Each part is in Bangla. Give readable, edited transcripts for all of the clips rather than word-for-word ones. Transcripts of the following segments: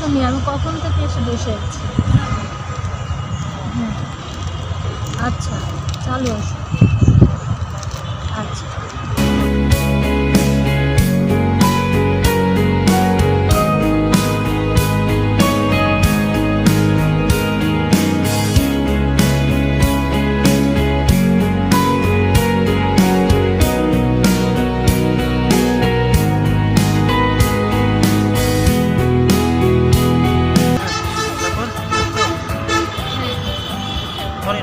তুমি? আমি কখন থেকে এসে বসে আছি। আচ্ছা, চালু আসো। আচ্ছা।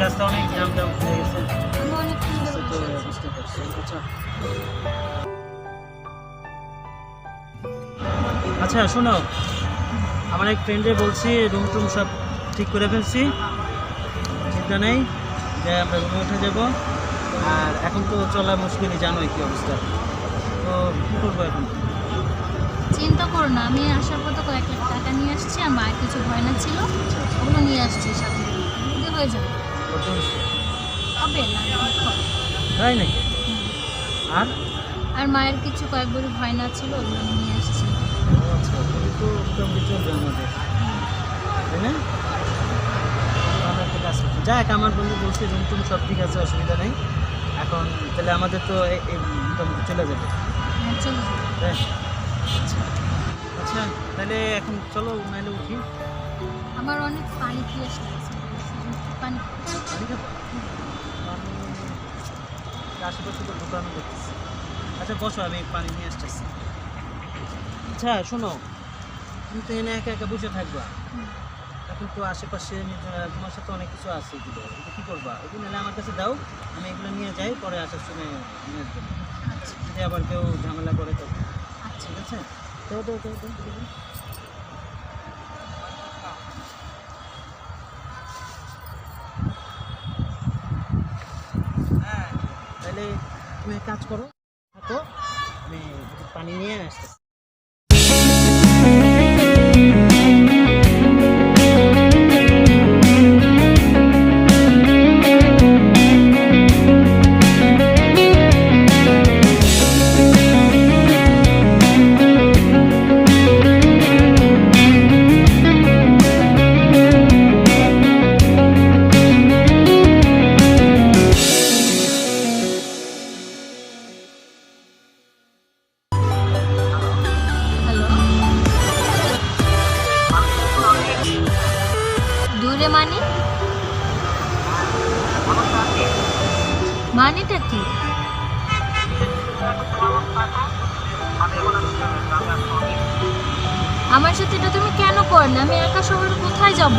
রাস্তা অনেক জ্যাম ট্যাম হয়ে গেছে। আমি অনেকক্ষণ ধরে তো বসে আছি। বুঝতে পারছি। আচ্ছা শোনো, আমার এক ফ্রেন্ডে বলছি রুম টুম সব ঠিক করে ফেলছি, চিন্তা নেই, যে আমরা রুমে উঠে যাব। আর এখন তো চলা মুশকিলই, জানোই কি অবস্থা। তো কী করবো এখন? চিন্তা করো না, আমি আসার পর তো কয়েক লাখ টাকা নিয়ে আসছি, আর মায়ের কিছু গয়না ছিল ওগুলো নিয়ে আসছি সাথে, দিয়ে হয়ে যাবে। কত হচ্ছে? হবে না, তাই নাকি? আর আর মায়ের কিছু কয়েক বড় গয়না ছিল ওগুলো আমি নিয়ে আসছি। ও আচ্ছা, তাহলে তো মোটামুটি চলবে আমাদের, তাই না? তাহলে একটা কাজ করছি, যাক আমার বন্ধু বলছে রুম টুম সব ঠিক আছে, অসুবিধা নেই। এখন তাহলে আমাদের তো এই মোটামুটি চলে যাবে, হ্যাঁ, চলে যাবে। তাই? আচ্ছা আচ্ছা, তাহলে এখন চলো নাইলে উঠি। আমার অনেক পানি পিয়াস লাগছে, পানি। পানি খাবো? পানি আশেপাশে তো দোকানও দেখতেছি। আচ্ছা বসো, আমি পানি নিয়ে আসতেছি। আচ্ছা শোনো, তুমি তো এনে একা একা বসে থাকবা, এখন তো আশেপাশে তোমার সাথে অনেক কিছু আছে, এগুলো এটা কী করবা? এগুলো নিলে আমার কাছে দাও, আমি এগুলো নিয়ে যাই, পরে আসার সময় নিয়ে আসবো। যদি আবার কেউ ঝামেলা করে তো ঠিক আছে। দাও দাও দাও দাও দাও। তাহলে তুমি এক কাজ করো, থাকো, আমি পানি নিয়ে আসতেছি। দূরে মানে? মানেটা কি? আমার সাথে এটা তুমি কেন করলে? আমি একা শহরে কোথায় যাব?